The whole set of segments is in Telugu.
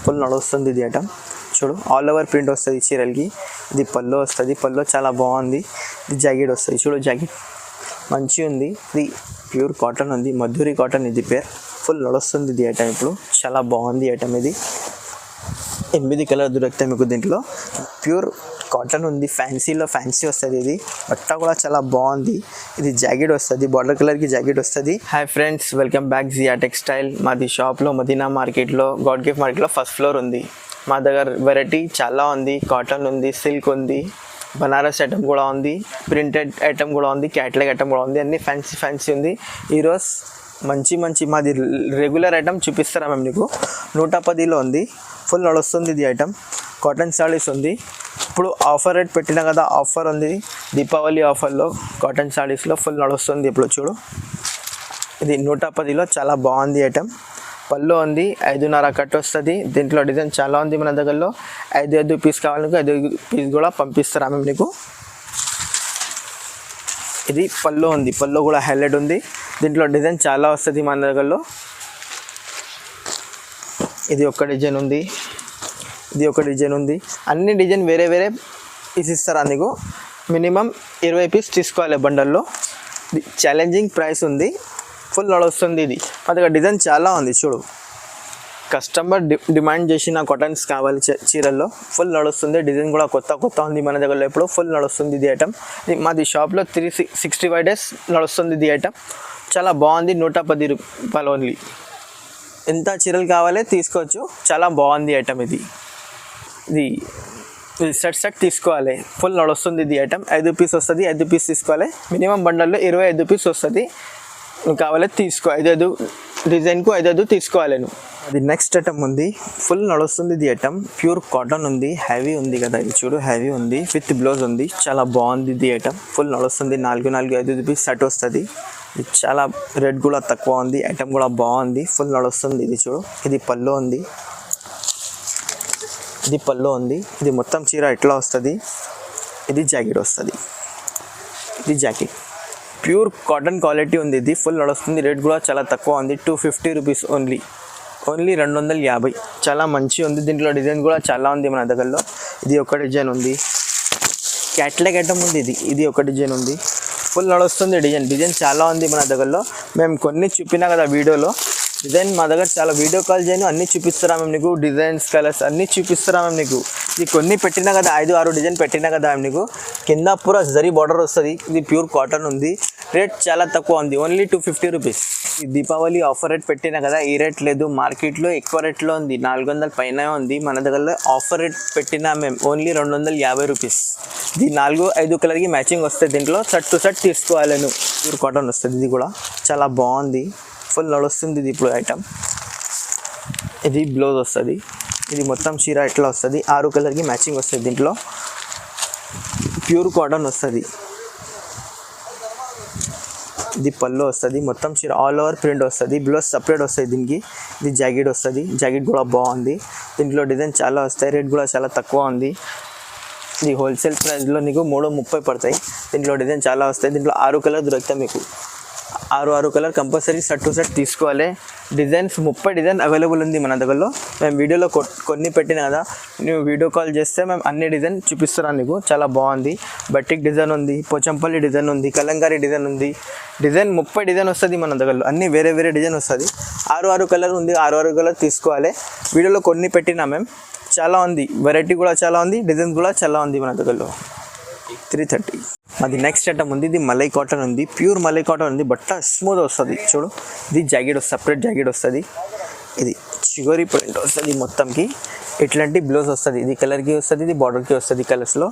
ఫుల్ నడుస్తుంది ఇది ఐటమ్. చూడు ఆల్ ఓవర్ ప్రింట్ వస్తుంది చీరలకి. ఇది పళ్ళు వస్తుంది, పళ్ళు చాలా బాగుంది. ఇది జాకెట్ వస్తుంది, చూడు జాకెట్ మంచిగా ఉంది. ఇది ప్యూర్ కాటన్ ఉంది, మధురి కాటన్ ఇది పేరు. ఫుల్ నడుస్తుంది ఇది ఐటమ్. ఇప్పుడు చాలా బాగుంది ఐటమ్. ఇది 8 కలర్ దొరుకుతాయి మీకు దీంట్లో. ప్యూర్ కాటన్ ఉంది, ఫ్యాన్సీలో ఫ్యాన్సీ వస్తుంది. ఇది బట్ట కూడా చాలా బాగుంది. ఇది జాకెట్ వస్తుంది, బార్డర్ కలర్కి జాకెట్ వస్తుంది. Hi friends, welcome back Zia textile. మాది షాప్లో మదీనా మార్కెట్లో, గాడ్ గిఫ్ట్ మార్కెట్లో ఫస్ట్ ఫ్లోర్ ఉంది. మా దగ్గర వెరైటీ చాలా ఉంది. కాటన్ ఉంది, సిల్క్ ఉంది, బనారస్ ఐటమ్ కూడా ఉంది, ప్రింటెడ్ ఐటమ్ కూడా ఉంది, క్యాట్లాగ్ ఐటమ్ కూడా ఉంది. అన్నీ ఫ్యాన్సీ ఉంది. ఈరోజు మంచి మాది రెగ్యులర్ ఐటమ్ చూపిస్తారా మేము నీకు. 110లో ఉంది, ఫుల్ నడుస్తుంది ఇది ఐటమ్. కాటన్ సారీస్ ఉంది. ఇప్పుడు ఆఫర్ రేట్ పెట్టినా కదా, ఆఫర్ ఉంది దీపావళి ఆఫర్లో. కాటన్ సారీస్లో ఫుల్ నడుస్తుంది. ఇప్పుడు చూడు ఇది 110లో చాలా బాగుంది ఐటమ్. పళ్ళు ఉంది, 5.5 కట్ వస్తుంది. దీంట్లో డిజైన్ చాలా ఉంది మన దగ్గరలో. 5 పీస్ కావాలనుకో 5 పీస్ కూడా పంపిస్తారా మేము నీకు. ఇది పళ్ళు ఉంది, పళ్ళు కూడా హైలైట్ ఉంది. దీంట్లో డిజైన్ చాలా వస్తుంది మన దగ్గరలో. ఇది ఒక డిజైన్ ఉంది, ఇది ఒక డిజైన్ ఉంది. అన్ని డిజైన్ వేరే వేరే పీస్ ఇస్తారా నీకు. మినిమం 20 పీస్ తీసుకోవాలి బండల్లో. ఛాలెంజింగ్ ప్రైస్ ఉంది, ఫుల్ నడుస్తుంది. ఇది మా దగ్గర డిజైన్ చాలా ఉంది. చూడు కస్టమర్ డిమాండ్ చేసిన కాటన్స్ కావాలి చీరల్లో. ఫుల్ నడుస్తుంది. డిజైన్ కూడా కొత్త ఉంది మన దగ్గరలో. ఇప్పుడు ఫుల్ నడుస్తుంది ఇది ఐటమ్. మాది షాప్లో 365 డేస్ నడుస్తుంది ఇది ఐటమ్. చాలా బాగుంది. 110 రూపాయలు ఓన్లీ. ఎంత చీరలు కావాలి తీసుకోవచ్చు. చాలా బాగుంది ఐటమ్. ఇది సెట్ తీసుకోవాలి. ఫుల్ నడుస్తుంది ఇది ఐటమ్. 5 పీస్ వస్తుంది, 5 పీస్ తీసుకోవాలి. మినిమం బండల్లో 25 పీస్ వస్తుంది. నువ్వు కావాలి తీసుకో. 5 డిజైన్కు 5 తీసుకోవాలి నువ్వు. అది నెక్స్ట్ ఐటమ్ ఉంది, ఫుల్ నడుస్తుంది ఇది ఐటమ్. ప్యూర్ కాటన్ ఉంది, హ్యావీ ఉంది కదా. ఇది చూడు హ్యావీ ఉంది, విత్ బ్లౌజ్ ఉంది. చాలా బాగుంది ఇది ఐటమ్. ఫుల్ నడుస్తుంది. 4 పీస్ సెట్ వస్తుంది. ఇది చాలా రేట్ కూడా తక్కువ ఉంది. ఐటమ్ కూడా బాగుంది, ఫుల్ నడుస్తుంది. ఇది చూడు ఇది పళ్ళు ఉంది, ఇది పళ్ళు ఉంది. ఇది మొత్తం చీర ఎట్లా వస్తుంది. ఇది జాకెట్ వస్తుంది, ఇది జాకెట్. ప్యూర్ కాటన్ క్వాలిటీ ఉంది. ఇది ఫుల్ నడుస్తుంది. రేట్ కూడా చాలా తక్కువ ఉంది, 250 రూపీస్ ఓన్లీ 250. చాలా మంచి ఉంది. దీంట్లో డిజైన్ కూడా చాలా ఉంది మన దగ్గరలో. ఇది ఒక డిజైన్ ఉంది, క్యాట్లాగ్ ఐటమ్ ఉంది. ఇది ఒక డిజైన్ ఉంది. ఫుల్ నడుస్తుంది. డిజైన్ చాలా ఉంది మన దగ్గరలో. మేము కొన్ని చూపినా కదా వీడియోలో. డిజైన్ మా దగ్గర చాలా. వీడియో కాల్ చేయను, అన్నీ చూపిస్తారా మేము నీకు. డిజైన్స్ కలర్స్ అన్నీ చూపిస్తారా మేము నీకు. ఇది కొన్ని పెట్టినా కదా, 5-6 డిజైన్ పెట్టినా కదా మేము నీకు. కింద పూరా జరీ బార్డర్ వస్తుంది. ఇది ప్యూర్ కాటన్ ఉంది. రేట్ చాలా తక్కువ ఉంది, ఓన్లీ 250 రూపీస్. ఈ దీపావళి ఆఫర్ రేట్ పెట్టినా కదా, ఈ రేట్ లేదు. మార్కెట్లో ఎక్కువ రేట్లో ఉంది, 400 పైన ఉంది. మన దగ్గరలో ఆఫర్ రేట్ పెట్టినా మేము ఓన్లీ 250 రూపీస్. ఇది 4-5 కలర్కి మ్యాచింగ్ వస్తుంది. దీంట్లో సెట్ టు సెట్ తీసుకోవాలి నువ్వు. ప్యూర్ కాటన్ వస్తుంది. ఇది కూడా చాలా బాగుంది, ఫుల్ నడుస్తుంది. ఇది ఇప్పుడు ఐటమ్. ఇది బ్లౌజ్ వస్తుంది. ఇది మొత్తం చీర ఎట్లా వస్తుంది, 6 కలర్కి మ్యాచింగ్ వస్తుంది. దీంట్లో ప్యూర్ కాటన్ వస్తుంది. ఇది పళ్ళు వస్తుంది. మొత్తం చీర ఆల్ ఓవర్ ప్రింట్ వస్తుంది. బ్లౌజ్ సపరేట్ వస్తుంది దీనికి. ఇది జాకెట్ వస్తుంది. జాకెట్ కూడా బాగుంది. దీంట్లో డిజైన్ చాలా వస్తాయి. రేట్ కూడా చాలా తక్కువ ఉంది. ఇది హోల్సేల్ ప్రైస్లో నీకు 330 పడతాయి. దీంట్లో డిజైన్ చాలా వస్తాయి. దీంట్లో 6 కలర్ దొరుకుతాయి మీకు. 6 colour compulsory set to set తీసుకోవాలి. డిజైన్స్ 30 డిజైన్ అవైలబుల్ ఉంది మన దగ్గరలో. మేము వీడియోలో కొన్ని పెట్టినా కదా, నువ్వు వీడియో కాల్ చేస్తే మేము అన్ని డిజైన్ చూపిస్తున్నాను నీకు. చాలా బాగుంది. బటిక్ డిజైన్ ఉంది, పోచంపల్లి డిజైన్ ఉంది, కలంకారీ డిజైన్ ఉంది. డిజైన్ 30 డిజైన్ వస్తుంది మన దగ్గరలో. అన్నీ వేరే డిజైన్ వస్తుంది. 6 కలర్ ఉంది. 6 కలర్ తీసుకోవాలి. వీడియోలో కొన్ని పెట్టినా మేము. చాలా ఉంది, వెరైటీ కూడా చాలా ఉంది, డిజైన్ కూడా చాలా ఉంది మన దగ్గరలో. 330. అది నెక్స్ట్ ఐటమ్ ఉంది. ఇది మలై కాటన్ ఉంది, ప్యూర్ మలై కాటన్ ఉంది. బట్ట స్మూత్ వస్తుంది. చూడు ఇది జాకెట్, సపరేట్ జాకెట్ వస్తుంది. ఇది చిగోరీ ప్రింట్ వస్తుంది మొత్తంకి. ఇట్లాంటి బ్లౌజ్ వస్తుంది. ఇది కలర్కి వస్తుంది, ఇది బార్డర్కి వస్తుంది కలర్స్లో.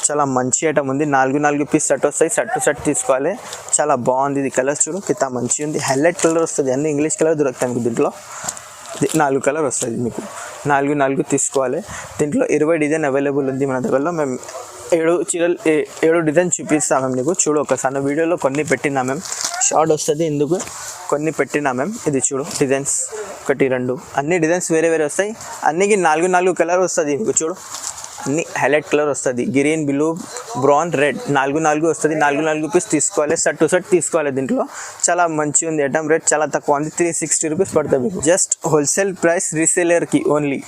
చాలా మంచి ఐటమ్ ఉంది. 4 పీస్ సెట్ వస్తాయి. సెట్ టు సెట్ తీసుకోవాలి. చాలా బాగుంది. ఇది కలర్స్ చూడు కింద మంచిగా ఉంది. హైలైట్ కలర్ వస్తుంది. అన్ని ఇంగ్లీష్ కలర్ దొరుకుతాయి మీకు దీంట్లో. 4 కలర్ వస్తుంది మీకు. 4 తీసుకోవాలి. దీంట్లో 20 డిజైన్ అవైలబుల్ ఉంది మన దగ్గరలో. మేము 7 డిజైన్ చూపిస్తాం మేము నీకు. చూడు ఒకసారి వీడియోలో కొన్ని పెట్టినా మేము. షార్ట్ వస్తుంది ఎందుకు కొన్ని పెట్టినా మేము. ఇది చూడు డిజైన్స్ 1, 2 అన్ని డిజైన్స్ వేరే వస్తాయి. అన్నికి 4 కలర్ వస్తుంది మీకు. చూడు అన్ని హైలైట్ కలర్ వస్తుంది, గ్రీన్, బ్లూ, బ్రౌన్, రెడ్, 4 వస్తుంది. 4 పీస్ తీసుకోవాలి, సెట్ టు సెట్ తీసుకోవాలి. దీంట్లో చాలా మంచిగా ఉంది ఐటమ్, రేట్ చాలా తక్కువ ఉంది, 360 రూపీస్ పడుతుంది మీకు. జస్ట్ హోల్సేల్ ప్రైస్ రీసేలర్కి ఓన్లీ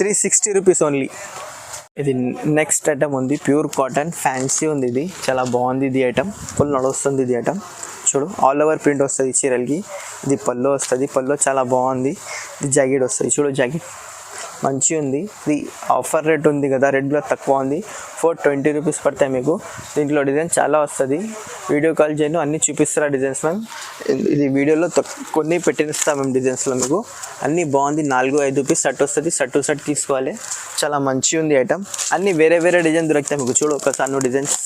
360 రూపీస్ ఓన్లీ. ఇది నెక్స్ట్ ఐటమ్ ఉంది, ప్యూర్ కాటన్ ఫ్యాన్సీ ఉంది. ఇది చాలా బాగుంది, ఇది ఐటమ్ ఫుల్ నడుస్తుంది. ఇది ఐటమ్ చూడు, ఆల్ ఓవర్ ప్రింట్ వస్తుంది చీరలకి. ఇది పళ్ళు వస్తుంది, పళ్ళు చాలా బాగుంది. ఇది జాకెట్ వస్తుంది, చూడు జాకెట్ మంచిగా ఉంది. ఇది ఆఫర్ రేట్ ఉంది కదా, రేట్ కూడా తక్కువ ఉంది, 420 రూపీస్ పడతాయి మీకు. దీంట్లో డిజైన్ చాలా వస్తుంది, వీడియో కాల్ చేయను అన్నీ చూపిస్తారా డిజైన్స్ మ్యామ్. ఇది వీడియోలో కొన్ని పెట్టిస్తాం మేము డిజైన్స్లో మీకు. అన్నీ బాగుంది, 4-5 పీస్ సెట్ వస్తుంది, సెట్ టు సెట్ తీసుకోవాలి. చాలా మంచిగా ఉంది ఐటమ్, అన్నీ వేరే వేరే డిజైన్ దొరుకుతాయి మీకు. చూడు ఒకసారి డిజైన్స్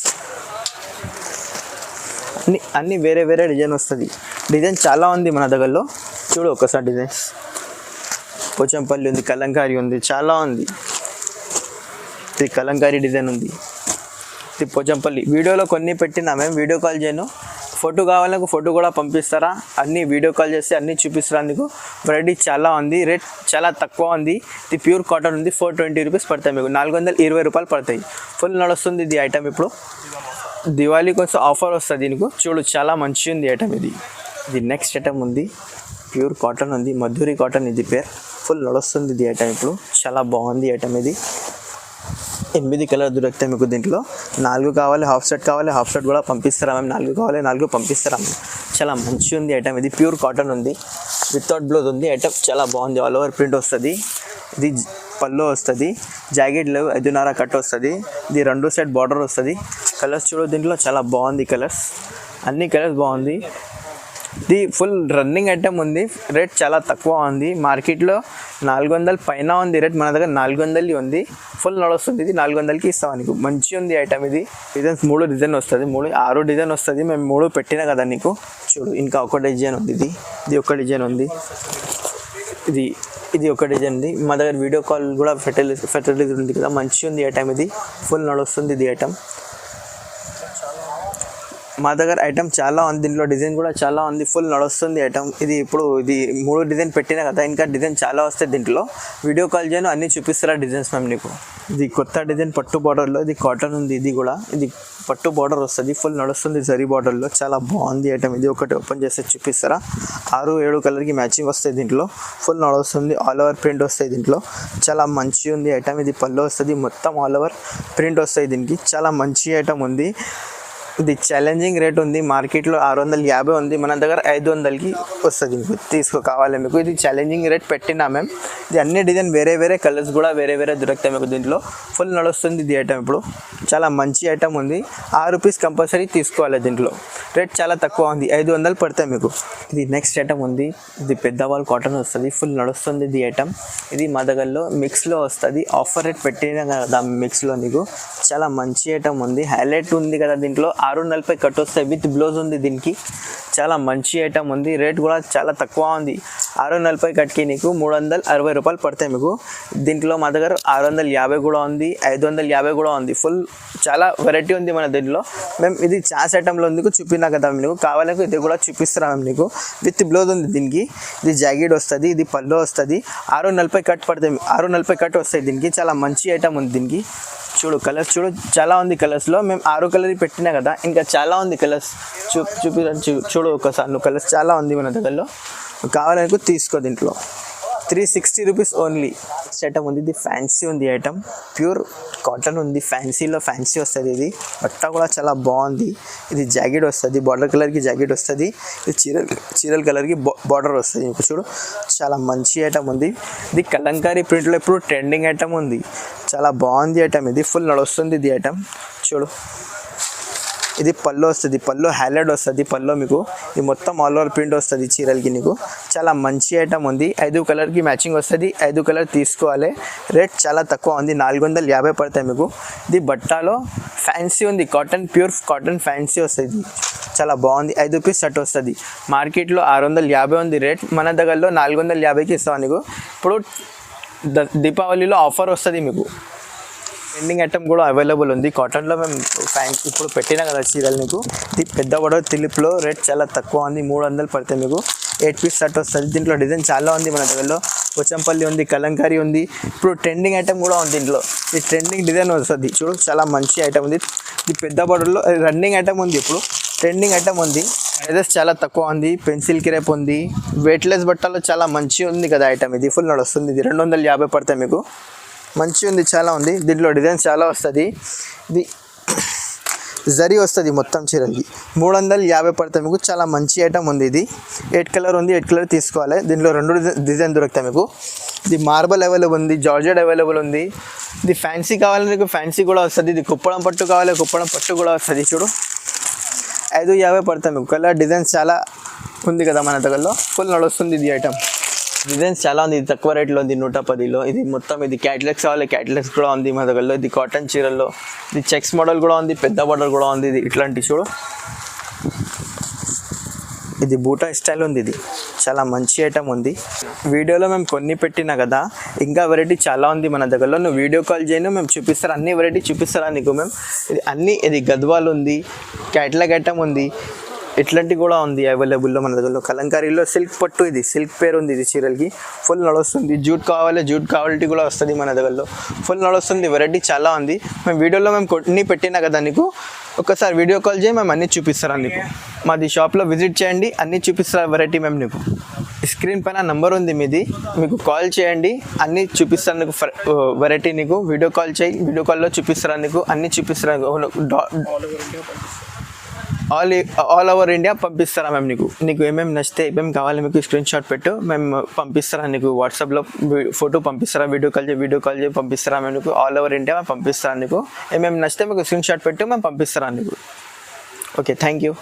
అన్నీ వేరే వేరే డిజైన్ వస్తుంది. డిజైన్ చాలా ఉంది మన దగ్గరలో, చూడు ఒకసారి డిజైన్స్. పోచంపల్లి ఉంది, కలంకారీ ఉంది, చాలా ఉంది. ఇది కలంకారీ డిజైన్ ఉంది, ఇది పోచంపల్లి. వీడియోలో కొన్ని పెట్టినా మేము, వీడియో కాల్ చేయను. ఫోటో కావాలకు ఫోటో కూడా పంపిస్తారా, అన్నీ వీడియో కాల్ చేసి అన్నీ చూపిస్తారా మీకు. వెరైటీ చాలా ఉంది, రేట్ చాలా తక్కువ ఉంది. ఇది ప్యూర్ కాటన్ ఉంది, 420 రూపీస్ పడతాయి మీకు, 420 రూపాయలు పడతాయి. ఫుల్ నడుస్తుంది ఇది ఐటమ్. ఇప్పుడు దివాళీ కొంచెం ఆఫర్ వస్తుంది దీనికి. చూడు చాలా మంచిగా ఉంది ఐటమ్ ఇది. ఇది నెక్స్ట్ ఐటమ్ ఉంది, ప్యూర్ కాటన్ ఉంది, మధురి కాటన్ ఇది పేరు. ఫుల్ నడుస్తుంది ఇది ఐటమ్. ఇప్పుడు చాలా బాగుంది ఐటమ్. ఇది 8 కలర్ దొరుకుతాయి మీకు. దీంట్లో 4 కావాలి, హాఫ్ సెట్ కావాలి, హాఫ్ సెట్ కూడా పంపిస్తారా మేము. 4 కావాలి, 4 పంపిస్తారా మేము. చాలా మంచిగా ఉంది ఐటమ్. ఇది ప్యూర్ కాటన్ ఉంది, వితౌట్ బ్లౌజ్ ఉంది ఐటమ్. చాలా బాగుంది, ఆల్ ఓవర్ ప్రింట్ వస్తుంది. ఇది పళ్ళు వస్తుంది, జాకెట్ లేవు, 5.5 కట్ వస్తుంది. ఇది 2 సెట్ బార్డర్ వస్తుంది. కలర్స్ చూడు, దీంట్లో చాలా బాగుంది కలర్స్, అన్ని కలర్స్ బాగుంది. ఇది ఫుల్ రన్నింగ్ ఐటమ్ ఉంది, రేట్ చాలా తక్కువ ఉంది. మార్కెట్లో 400 పైన ఉంది రేట్, మన దగ్గర 400 ఉంది. ఫుల్ నడుస్తుంది, ఇది 400కి ఇస్తాం నీకు. మంచిగా ఉంది ఐటమ్. ఇది డిజైన్స్ 3 డిజైన్ వస్తుంది, 6 డిజైన్ వస్తుంది. మేము 3 పెట్టినా కదా నీకు. చూడు ఇంకా ఒక డిజైన్ ఉంది, ఇది ఒక డిజైన్ ఉంది, ఇది ఒక డిజైన్ ఉంది. మా దగ్గర వీడియో కాల్ కూడా ఫెసిలిటీ ఉంది కదా, మంచిగా ఉంది ఐటమ్. ఇది ఫుల్ నడుస్తుంది ఇది ఐటమ్. మా దగ్గర ఐటమ్ చాలా ఉంది, దీంట్లో డిజైన్ కూడా చాలా ఉంది, ఫుల్ నడుస్తుంది ఐటమ్. ఇది ఇప్పుడు ఇది 3 డిజైన్ పెట్టినా కదా, ఇంకా డిజైన్ చాలా వస్తాయి దీంట్లో. వీడియో కాల్ చేయను అన్నీ చూపిస్తారా డిజైన్స్ మేము నీకు. ఇది కొత్త డిజైన్ పట్టు బార్డర్లో, ఇది కాటన్ ఉంది. ఇది కూడా ఇది పట్టు బార్డర్ వస్తుంది, ఫుల్ నడుస్తుంది జరీ బార్డర్లో. చాలా బాగుంది ఐటమ్. ఇది ఒకటి ఓపెన్ చేస్తే చూపిస్తారా. 6-7 కలర్కి మ్యాచింగ్ వస్తాయి దీంట్లో. ఫుల్ నడుస్తుంది, ఆల్ ఓవర్ ప్రింట్ వస్తాయి దీంట్లో. చాలా మంచిగా ఉంది ఐటమ్. ఇది పళ్ళు వస్తుంది, మొత్తం ఆల్ ఓవర్ ప్రింట్ వస్తాయి దీనికి. చాలా మంచి ఐటమ్ ఉంది. ఇది ఛాలెంజింగ్ రేట్ ఉంది, మార్కెట్లో 650 ఉంది, మన దగ్గర 500కి వస్తుంది మీకు. కావాలి మీకు. ఇది ఛాలెంజింగ్ రేట్ పెట్టినా మేము. ఇది అన్ని డిజైన్ వేరే వేరే కలర్స్ కూడా వేరే వేరే దొరుకుతాయి మీకు దీంట్లో. ఫుల్ నడుస్తుంది ఇది ఐటమ్. ఇప్పుడు చాలా మంచి ఐటమ్ ఉంది, 6 పీస్ కంపల్సరీ తీసుకోవాలి. దీంట్లో రేట్ చాలా తక్కువ ఉంది, 500 పడతాయి మీకు. ఇది నెక్స్ట్ ఐటమ్ ఉంది, ఇది పెద్దవాళ్ళు కాటన్ వస్తుంది, ఫుల్ నడుస్తుంది ఇది ఐటమ్. ఇది మా దగ్గరలో మిక్స్లో వస్తుంది, ఆఫర్ రేట్ పెట్టినా కదా మిక్స్లో నీకు. చాలా మంచి ఐటమ్ ఉంది, హైలైట్ ఉంది కదా దీంట్లో. 640 కట్ వస్తాయి, విత్ బ్లౌజ్ ఉంది దీనికి. చాలా మంచి ఐటమ్ ఉంది, రేట్ కూడా చాలా తక్కువ ఉంది. 640 కట్కి నీకు 360 రూపాయలు పడతాయి మీకు. దీంట్లో మా దగ్గర 650 కూడా ఉంది, 550 కూడా ఉంది. ఫుల్ చాలా వెరైటీ ఉంది మన దీంట్లో. మేము ఇది చాస్ ఐటమ్లో ఉంది చూపినా కదా మీకు. కావాలకు ఇది కూడా చూపిస్తున్నాం మేము నీకు. విత్ బ్లౌజ్ ఉంది దీనికి. ఇది జాకెట్ వస్తుంది, ఇది పళ్ళు వస్తుంది. 640 కట్ పడతాయి, 640 కట్ వస్తాయి దీనికి. చాలా మంచి ఐటమ్ ఉంది దీనికి. చూడు కలర్స్ చూడు, చాలా ఉంది కలర్స్లో. మేము 6 కలర్ పెట్టినా కదా, ఇంకా చాలా ఉంది కలర్స్. చూడు ఒకసారి నువ్వు, కలర్స్ చాలా ఉంది మన దగ్గరలో. కావాలనుకో తీసుకో. దీంట్లో 360 రూపీస్ ఓన్లీ. ఐటమ్ ఉంది, ఇది ఫ్యాన్సీ ఉంది ఐటమ్. ప్యూర్ కాటన్ ఉంది, ఫ్యాన్సీలో ఫ్యాన్సీ వస్తుంది. ఇది బట్ట కూడా చాలా బాగుంది. ఇది జాకెట్ వస్తుంది, బార్డర్ కలర్కి జాకెట్ వస్తుంది. ఇది చీరల కలర్కి బార్డర్ వస్తుంది. ఇప్పుడు చూడు చాలా మంచి ఐటమ్ ఉంది. ఇది కలంకారీ ప్రింట్లో ఇప్పుడు ట్రెండింగ్ ఐటమ్ ఉంది, చాలా బాగుంది ఐటమ్. ఇది ఫుల్ నడుస్తుంది ఇది ఐటమ్. చూడు ఇది పళ్ళు వస్తుంది, పళ్ళు హైలైట్ వస్తుంది పళ్ళు మీకు. ఇది మొత్తం ఆల్ ఓవర్ ప్రింట్ వస్తుంది చీరలకి నీకు. చాలా మంచి ఐటమ్ ఉంది, 5 కలర్కి మ్యాచింగ్ వస్తుంది. 5 కలర్ తీసుకోవాలి, రేట్ చాలా తక్కువ ఉంది, 450 పడతాయి మీకు. ఇది బట్టాలో ఫ్యాన్సీ ఉంది, కాటన్ ప్యూర్ కాటన్ ఫ్యాన్సీ వస్తుంది. చాలా బాగుంది, 5 పీస్ సెట్ వస్తుంది. మార్కెట్లో 650 ఉంది రేట్, మన దగ్గరలో 450కి ఇస్తాం నీకు. ఇప్పుడు దీపావళిలో ఆఫర్ వస్తుంది మీకు. ట్రెండింగ్ ఐటమ్ కూడా అవైలబుల్ ఉంది కాటన్లో. మేము ఇప్పుడు పెట్టినా కదా చీరలు నీకు. ఇది పెద్ద బోర్డర్ తిలిప్లో, రేట్ చాలా తక్కువ ఉంది, 300 పడితే మీకు. 8 పీస్ సెట్ వస్తుంది. దీంట్లో డిజైన్ చాలా ఉంది మన దగ్గరలో. పోచంపల్లి ఉంది, కలంకారీ ఉంది. ఇప్పుడు ట్రెండింగ్ ఐటమ్ కూడా ఉంది దీంట్లో. ఈ ట్రెండింగ్ డిజైన్ వస్తుంది చూడు, చాలా మంచి ఐటమ్ ఉంది. ఇది పెద్ద బార్డర్లో రన్నింగ్ ఐటమ్ ఉంది. ఇప్పుడు ట్రెండింగ్ ఐటమ్ ఉంది. ప్రైజెస్ చాలా తక్కువ ఉంది. పెన్సిల్ క్రేప్ ఉంది. వెయిట్లెస్ బట్టల్లో చాలా మంచి ఉంది కదా ఐటమ్. ఇది ఫుల్ నడుస్తుంది. ఇది 250 పడతాయి మీకు. మంచి ఉంది, చాలా ఉంది. దీంట్లో డిజైన్స్ చాలా వస్తుంది. ఇది జరీ వస్తుంది మొత్తం చీరలకి. 350 పడతాయి మీకు. చాలా మంచి ఐటమ్ ఉంది. ఇది 8 కలర్ ఉంది. 8 కలర్ తీసుకోవాలి. దీంట్లో 2 డిజైన్ దొరుకుతాయి మీకు. ఇది మార్బల్ అవైలబుల్ ఉంది. జార్జెట్ అవైలబుల్ ఉంది. ఇది ఫ్యాన్సీ కావాలి మీకు, ఫ్యాన్సీ కూడా వస్తుంది. ఇది కుప్పడం పట్టు కావాలి, కుప్పడం పట్టు కూడా వస్తుంది. చూడు 550 పడతాయి మీకు. కలర్ డిజైన్స్ చాలా ఉంది కదా మన దగ్గరలో. ఫుల్ నడుస్తుంది ఇది ఐటమ్. డిజైన్స్ చాలా ఉంది. ఇది తక్కువ రేట్లో ఉంది, 110లో. ఇది మొత్తం ఇది క్యాటలాగ్స్ కావాలి, క్యాటలాగ్స్ కూడా ఉంది మా దగ్గరలో. ఇది కాటన్ చీరల్లో. ఇది చెక్స్ మోడల్ కూడా ఉంది, పెద్ద బార్డర్ కూడా ఉంది. ఇది ఇట్లాంటి చూడు, ఇది బూటా స్టైల్ ఉంది. ఇది చాలా మంచి ఐటమ్ ఉంది. వీడియోలో మేము కొన్ని పెట్టినా కదా, ఇంకా వెరైటీ చాలా ఉంది మన దగ్గరలో. నువ్వు వీడియో కాల్ చేయను, మేము చూపిస్తారు. అన్ని వెరైటీ చూపిస్తారా నీకు మేము. ఇది అన్నీ, ఇది గద్వాల్ ఉంది, క్యాటలాగ్ ఐటమ్ ఉంది, ఇట్లాంటివి కూడా ఉంది అవైలబుల్లో మన దగ్గరలో. కలంకారీలో సిల్క్ పట్టు, ఇది సిల్క్ పేరు ఉంది. ఇది చీరలకి ఫుల్ నడుస్తుంది. జూట్ కావాలి, జూట్ క్వాలిటీ కూడా వస్తుంది మన దగ్గరలో. ఫుల్ నడుస్తుంది. వెరైటీ చాలా ఉంది. మేము వీడియోలో మేము కొన్ని పెట్టినా కదా నీకు, ఒకసారి వీడియో కాల్ చేయి, మేము అన్నీ చూపిస్తారా నీకు. మాది షాప్లో విజిట్ చేయండి, అన్నీ చూపిస్తారా వెరైటీ మేము నీకు. స్క్రీన్ పైన నంబర్ ఉంది మీది, మీకు కాల్ చేయండి, అన్నీ చూపిస్తాను నీకు. వెరైటీ నీకు వీడియో కాల్ చేయి, వీడియో కాల్లో చూపిస్తారా నీకు, అన్నీ చూపిస్తారా. ఆల్ ఓవర్ ఇండియా పంపిస్తారా మేము నీకు. నీకు ఏమేమి నచ్చితే ఏమేమి కావాలి మీకు స్క్రీన్ షాట్ పెట్టు, మేము పంపిస్తారా నీకు. వాట్సాప్లో ఫోటో పంపిస్తారా, వీడియో కాల్ చేసి పంపిస్తారా మేము నీకు. ఆల్ ఓవర్ ఇండియా మేము పంపిస్తారా నీకు. ఏమేమి నచ్చితే మీకు స్క్రీన్ షాట్ పెట్టు, మేము పంపిస్తారా నీకు. Okay, thank you.